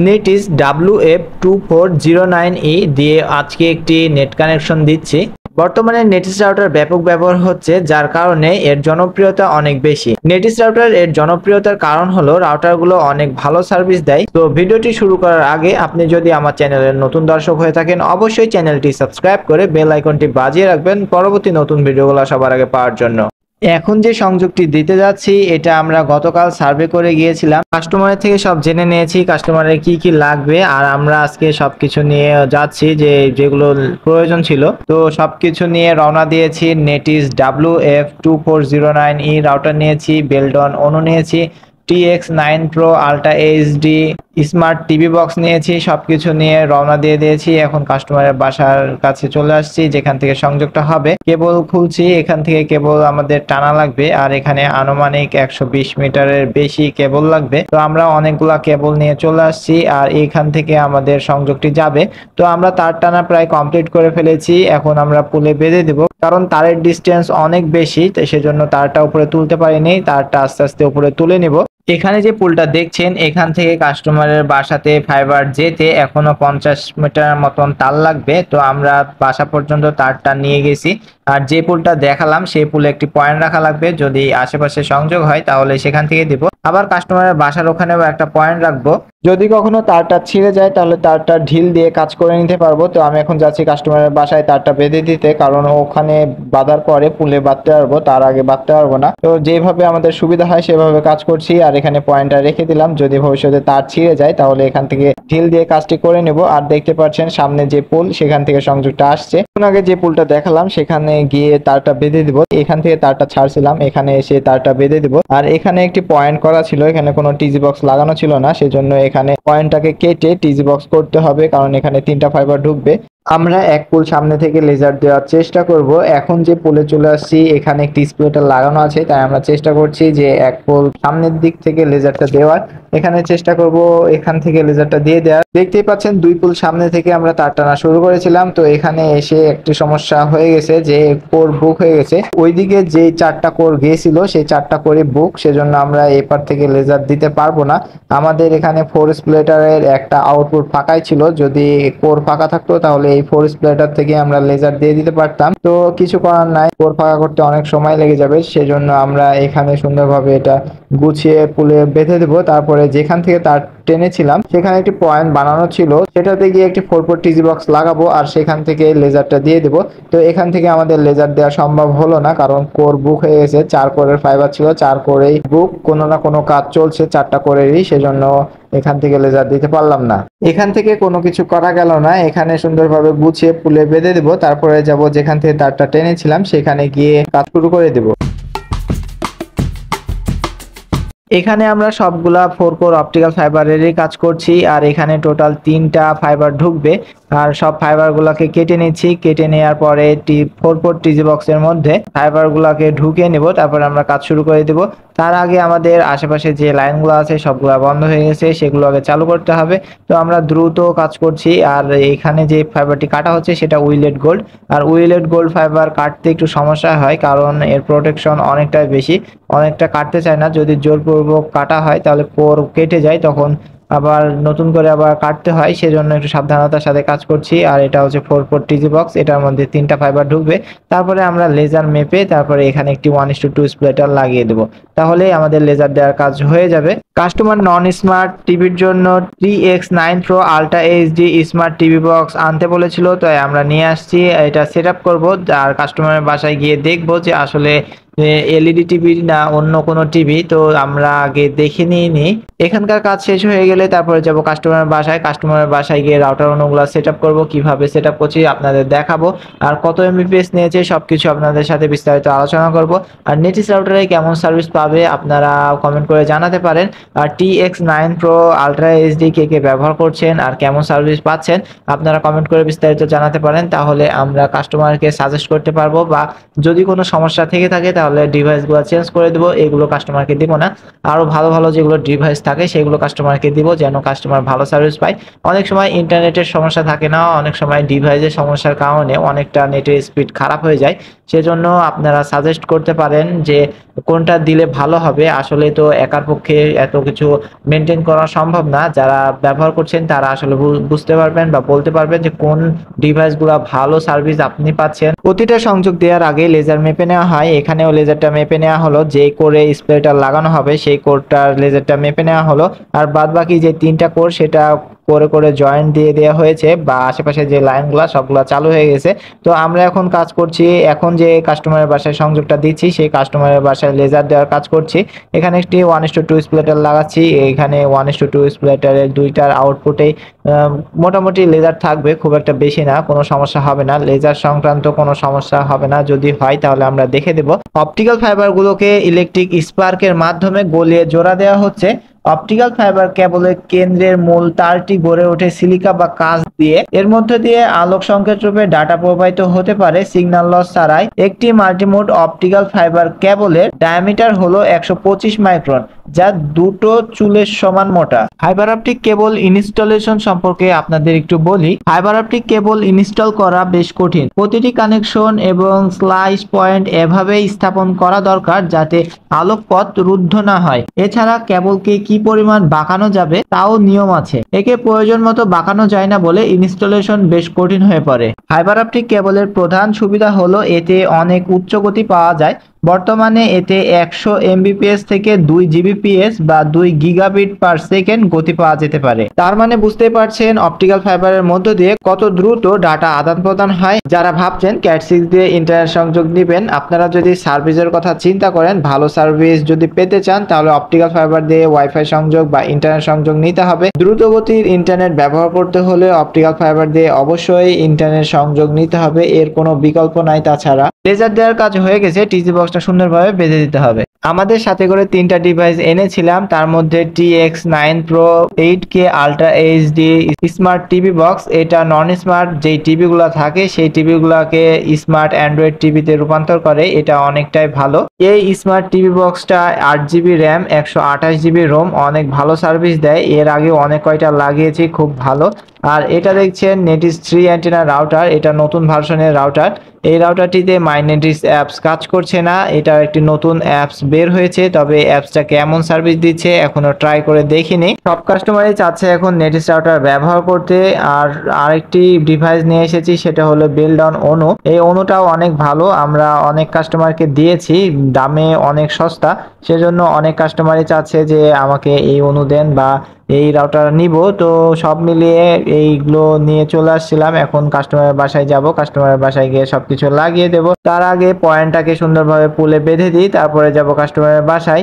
Netis WF2409E দিয়ে আজকে একটি নেট কানেকশন দিচ্ছি। বর্তমানে নেটিস রাউটার ব্যাপক ব্যবহার হচ্ছে, যার কারণে এর জনপ্রিয়তা অনেক বেশি। নেটিস রাউটার এর জনপ্রিয়তার কারণ হলো রাউটারগুলো অনেক ভালো সার্ভিস দেয়। তো ভিডিওটি শুরু করার আগে আপনি যদি আমার চ্যানেলের নতুন দর্শক হয়ে থাকেন, অবশ্যই চ্যানেলটি সাবস্ক্রাইব করে বেল আইকনটি বাজিয়ে রাখবেন পরবর্তী নতুন ভিডিওগুলো সবার আগে পাওয়ার জন্য। এখন যে সংযোগটি দিতে যাচ্ছি এটা আমরা গতকাল সার্ভে করে গিয়েছিলাম, কাস্টমারের থেকে সব জেনে নিয়েছি কাস্টমারের কি কি লাগবে, আর আমরা আজকে সবকিছু নিয়ে যাচ্ছি যেগুলো প্রয়োজন ছিল। তো সবকিছু নিয়ে রওনা দিয়েছি। নেটিস WF2409E রাউটার নিয়েছি, বেলডন অনু নিয়েছি, TX9 Pro ultra HD smart TV box নিয়েছি, সবকিছু নিয়ে রওনা দিয়ে দিয়েছি। এখন কাস্টমারের বাসার কাছে চলে আসছি, যেখান থেকে সংযোগটা হবে। কেবল খুলছি, এখান থেকে কেবল আমাদের টানা লাগবে, আর এখানে আনুমানিক 120 মিটারের বেশি কেবল লাগবে। তো আমরা অনেকগুলা কেবল নিয়ে চলে আসছি, আর এখান থেকে আমাদের সংযোগটি যাবে। তো আমরা তার টানা প্রায় কমপ্লিট করে ফেলেছি। এখন আমরা পুলে বেঁধে দেব, কারণ তারের ডিস্টেন্স অনেক বেশি, তো সেজন্য তারটা উপরে তুলতে পারিনি। তারটা আস্তে আস্তে উপরে তুলে নিব। এখানে যে পুলটা দেখছেন, এখান থেকে কাস্টমারের বাসাতে ফাইবার যেতে এখনো 50 মিটার মতন তার লাগবে। তো আমরা বাসা পর্যন্ত তারটা নিয়ে গেছি। আর যে পুলটা দেখালাম সেই পুলে একটি পয়েন্ট রাখা লাগবে, যদি আশেপাশে সংযোগ হয় তাহলে সেখান থেকে দিব। আবার কাস্টমারের বাসার ওখানেও একটা পয়েন্ট রাখবো, যদি কখনো তারটা ছিঁড়ে যায় তাহলে তারটা ঢিল দিয়ে কাজ করে নিতে পারবো। তো আমি এখন যাচ্ছি কাস্টমারের বাসায় তারটা বেঁধে দিতে, কারণ ওখানে বাঁধার পরে পুলে বাঁধতে পারবো, তার আগে বাঁধতে পারবো না। তো যেভাবে আমাদের সুবিধা হয় সেভাবে কাজ করছি। আর এখানে পয়েন্টটা রেখে দিলাম, যদি ভবিষ্যতে তার ছিঁড়ে যায় তাহলে এখান থেকে ঢিল দিয়ে কাজটি করে নেব। আর দেখতে পাচ্ছেন সামনে যে পুল, সেখান থেকে সংযোগটা আসছে। আগে যে পুলটা দেখালাম সেখানে গিয়ে তারটা বেঁধে দিব। এখান থেকে তারটা ছাড়ছিলাম, এখানে এসে তারটা বেঁধে দিব। আর এখানে একটি পয়েন্ট করা ছিল, এখানে কোনো টিজি বক্স লাগানো ছিল না, সেজন্য এখানে পয়েন্টটাকে কেটে টিজি বক্স করতে হবে, কারণ এখানে 3টা ফাইবার ঢুকবে। আমরা এক পুল সামনে থেকে লেজার দেওয়ার চেষ্টা করব। এখন যে পুলে চলে আসছি, এখানে একটি স্প্লিটার লাগানো আছে, তাই আমরা চেষ্টা করছি যে এক পুল সামনের দিক থেকে লেজারটা দেওয়ার। এখানে চেষ্টা করব এখান থেকে লেজারটা দিয়ে দেওয়ার। দেখতেই পাচ্ছেন 2 পুল সামনে থেকে আমরা তার টানা শুরু করেছিলাম। তো এখানে এসে একটি সমস্যা হয়ে গেছে যে কোর বুক হয়ে গেছে। ওইদিকে যে 4টা কোর গিয়েছিল সেই 4টা কোরে বুক, সেজন্য আমরা এপার থেকে লেজার দিতে পারবো না। আমাদের এখানে 4 স্প্লিটারের একটা আউটপুট ফাঁকাই ছিল, যদি কোর ফাঁকা থাকতো তাহলে এই 4 স্প্লিটার থেকে আমরা লেজার দিয়ে দিতে পারতাম। তো কিছু করার নাই, কোর ফাঁকা করতে অনেক সময় লেগে যাবে, সেজন্য আমরা এখানে সুন্দরভাবে এটা গুছিয়ে পুলে বেঁধে দেবো। তারপরে যেখান থেকে তার টেনেছিলাম সেখানে একটি পয়েন্ট বানানো ছিল, সেটাতে গিয়ে একটি 4 পোর্ট টিজি বক্স লাগাবো, আর সেখান থেকে লেজারটা দিয়ে দেবো। তো এখান থেকে আমাদের লেজার দেওয়া সম্ভব হলো না, কারণ কোর বুক হয়ে গেছে। 4 কোরের ফাইবার ছিল, 4 কোরেই বুক, কোনো না কোনো কাজ চলছে 4টা কোরেরই, সেজন্য এখান থেকে লেজার দিতে পারলাম না। এখান থেকে কোনো কিছু করা গেল না, এখানে সুন্দরভাবে গুছিয়ে পুলে বেঁধে দেবো। তারপরে যাব যেখান থেকে তারটা টেনেছিলাম সেখানে গিয়ে কাজ শুরু করে দেবো। এখানে আমরা সবগুলা 4 কোর অপটিক্যাল ফাইবারেরই কাজ করছি, আর এখানে টোটাল 3টা ফাইবার ঢুকবে। আর সব ফাইবারগুলোকে কেটে নিচ্ছি, কেটে নেওয়ার পরে 4 পোর্ট টিজি বক্সের মধ্যে ফাইবারগুলোকে ঢুকিয়ে নেব, তারপর আমরা কাজ শুরু করে দেব। তার আগে আমাদের আশেপাশে যে লাইনগুলো আছে সবগুলো বন্ধ হয়ে গেছে, সেগুলো আগে চালু করতে হবে। তো আমরা দ্রুত কাজ করছি। আর এখানে যে ফাইবারটি কাটা হচ্ছে সেটা উইলেট গোল্ড, আর উইলেট গোল্ড ফাইবার কাটতে একটু সমস্যা হয়, কারণ এর প্রোটেকশন অনেকটাই বেশি, অনেকটা কাটতে চায় না। যদি জোরপূর্বক কাটা হয় তাহলে কোর কেটে যায়, তখন আবার নতুন করে আবার কাটতে হয়, সেজন্য একটু সাবধানতার সাথে কাজ করছি। আর এটা হচ্ছে 4 পোর্ট টিজি বক্স, এটার মধ্যে 3টা ফাইবার ঢুকবে। তারপরে আমরা লেজার মেপে তারপরে এখানে একটি 1:2 স্প্লিটার লাগিয়ে দেব, তাহলে আমাদের লেজার দেওয়ার কাজ হয়ে যাবে। কাস্টমার নন স্মার্ট টিভির জন্য TX9 Pro ultra HD smart TV box আনতে বলেছিল, তাই আমরা নিয়ে আসছি। এটা সেট আপ করবো, আর কাস্টমারের বাসায় গিয়ে দেখবো যে আসলে এলইডি টিভি না অন্য কোনো টিভি। তো আমরা আগে দেখে নিই। এখানকার কাজ শেষ হয়ে গেলে তারপরে যাব কাস্টমারের বাসায়। কাস্টমারের বাসায় গিয়ে রাউটার অনুগুলো সেট আপ করবো, কিভাবে সেট আপ করছি আপনাদের দেখাবো, আর কত এমবিপিএস নিয়েছে সবকিছু আপনাদের সাথে বিস্তারিত আলোচনা করব। আর নেটিস রাউটারে কেমন সার্ভিস পাবে আপনারা কমেন্ট করে জানাতে পারেন। আর TX9 Pro আল্ট্রা এইচডি কে ব্যবহার করছেন আর কেমন সার্ভিস পাচ্ছেন আপনারা কমেন্ট করে বিস্তারিত জানাতে পারেন, তাহলে আমরা কাস্টমারকে সাজেস্ট করতে পারবো, বা যদি কোনো সমস্যা থেকে থাকে তাহলে তাহলে ডিভাইসগুলো চেঞ্জ করে দেবো, এগুলো কাস্টমারকে দিব না। আরো ভালো ভালো যেগুলো ডিভাইস থাকে সেগুলো কাস্টমারকে দিব, যেন কাস্টমার ভালো সার্ভিস পায়। অনেক সময় ইন্টারনেটের সমস্যা থাকে না, অনেক সময় ডিভাইসের সমস্যার কারণে অনেকটা নেটের স্পিড খারাপ হয়ে যায়। সেজন্য আপনারা সাজেস্ট করতে পারেন যে কোনটা দিলে ভালো হবে। আসলে তো একার পক্ষে এত কিছু মেনটেন করা সম্ভব না, যারা ব্যবহার করছেন তারা আসলে বুঝতে পারবেন বা বলতে পারবেন যে কোন ডিভাইসগুলো ভালো সার্ভিস আপনি পাচ্ছেন। প্রতিটা সংযোগ দেওয়ার আগে লেজার মেপে নেওয়া হয়, এখানেও লেজারটা মেপে নেওয়া হলো, যে কোরে স্প্রেটা লাগানো হবে সেই কোরটার লেজারটা মেপে নেওয়া হলো। আর বাদ বাকি যে 3টা কোর সেটা করে করে জয়েন্ট দিয়ে দেওয়া হয়েছে, বা আশেপাশে যে লাইনগুলো সবগুলা চালু হয়ে গেছে। তো আমরা এখন কাজ করছি, এখন যে কাস্টমারের বাসায় সংযোগটা দিচ্ছি সেই কাস্টমারের বাসায় লেজার দেওয়ার কাজ করছি। এখানে একটি 1:2 স্প্লিটার লাগাচ্ছি, এখানে 1:2 স্প্লিটারের দুইটার আউটপুটেই মোটামুটি লেজার থাকবে, খুব একটা বেশি না, কোনো সমস্যা হবে না, লেজার সংক্রান্ত কোনো সমস্যা হবে না। যদি হয় তাহলে আমরা দেখে দেব। অপটিক্যাল ফাইবারগুলোকে ইলেকট্রিক স্পার্কের মাধ্যমে গলিয়ে জোড়া দেওয়া হচ্ছে। অপটিক্যাল ফাইবার কেবলের কেন্দ্রের মূল তারটি গড়ে ওঠে সিলিকা বা কাঁচ দিয়ে, এর মধ্যে দিয়ে আলোক সংকেত রূপে ডাটা প্রবাহিত হতে পারে সিগন্যাল লস ছাড়াই। একটি মাল্টিমোড অপটিক্যাল ফাইবার কেবলের ডায়ামিটার হলো 125 মাইক্রন, যা দুটো চুলের সমান মোটা। ফাইবার অপটিক কেবল ইনস্টলেশন সম্পর্কে আপনাদের একটু বলি। ফাইবার অপটিক কেবল ইনস্টল করা বেশ কঠিন, প্রতিটি কানেকশন এবং স্লাইস পয়েন্ট এভাবে স্থাপন করা দরকার যাতে আলোক পথ রুদ্ধ না হয়। এছাড়া কেবলকে কি পরিমাণ বাঁকানো যাবে তাও নিয়ম আছে, একে প্রয়োজন মতো বাঁকানো যায় না বলে ইনস্টলেশন বেশ কঠিন হয়ে পড়ে। ফাইবার অপটিক কেবলের প্রধান সুবিধা হলো এতে অনেক উচ্চ গতি পাওয়া যায়। বর্তমানে এতে 100 এমবিপিএস থেকে 2 জিবিপিএস বা 2 গিগাবিট পার সেকেন্ড গতি পাওয়া যেতে পারে। তার মানে বুঝতেই পারছেন অপটিক্যাল ফাইবারের মধ্য দিয়ে কত দ্রুত ডাটা আদান প্রদান হয়। যারা ভাবছেন ক্যাট6 দিয়ে ইন্টারনেট সংযোগ নেবেন, আপনারা যদি সার্ভিসের কথা চিন্তা করেন, ভালো সার্ভিস যদি পেতে চান, তাহলে অপটিক্যাল ফাইবার দিয়ে ওয়াইফাই সংযোগ বা ইন্টারনেট সংযোগ নিতে হবে। দ্রুত গতির ইন্টারনেট ব্যবহার করতে হলে অপটিক্যাল ফাইবার দিয়ে অবশ্যই ইন্টারনেট সংযোগ নিতে হবে, এর কোনো বিকল্প নাই। তাছাড়া লেজার দেওয়ার কাজ হয়ে গেছে, টিজি বক্সটা সুন্দরভাবে বেঁধে দিতে হবে। আমাদের সাথে করে 3টা ডিভাইস এনেছিলাম, তার মধ্যে TX9 Pro 8K ultra HD smart TV box. এটা নন স্মার্ট যেই টিভিগুলো থাকে সেই টিভিগুলোকে স্মার্ট অ্যান্ড্রয়েড টিভিতে রূপান্তর করে, এটা অনেকটাই ভালো। এই স্মার্ট টিভি বক্সটা 8GB র্যাম 128GB রোম, অনেক ভালো সার্ভিস দেয়। এর আগে অনেক কয়টা লাগিয়েছি, খুব ভালো। আর এটা দেখছেন নেটিস 3 অ্যান্টেনা রাউটার, এটা নতুন ভার্সনের রাউটার। এই রাউটারটিতে মাইনেটিস অ্যাপস কাজ করছে না, এটা একটি নতুন অ্যাপস বের হয়েছে, তবে অ্যাপসটা কেমন সার্ভিস দিচ্ছে এখনো ট্রাই করে দেখিনি। সব কাস্টমারই চাচ্ছে এখন নেটিস রাউটার ব্যবহার করতে। আর আরেকটি ডিভাইস নিয়ে এসেছি, সেটা হলো বিল্ডন অনু। এই অনুটাও অনেক ভালো, আমরা অনেক কাস্টমারকে দিয়েছি, দামে অনেক সস্তা, সেজন্য অনেক কাস্টমারই চাচ্ছে যে আমাকে এই অনু দেন বা এই রাউটার নিব। তো সব মিলিয়ে এইগুলো নিয়ে চলে আসছিলাম, এখন কাস্টমারের বাসায় যাব, কাস্টমারের বাসায় গিয়ে সবকিছু লাগিয়ে দেব। তার আগে পয়েন্টটাকে সুন্দরভাবে পুলে বেঁধে দিই, তারপরে যাব কাস্টমারের বাসায়।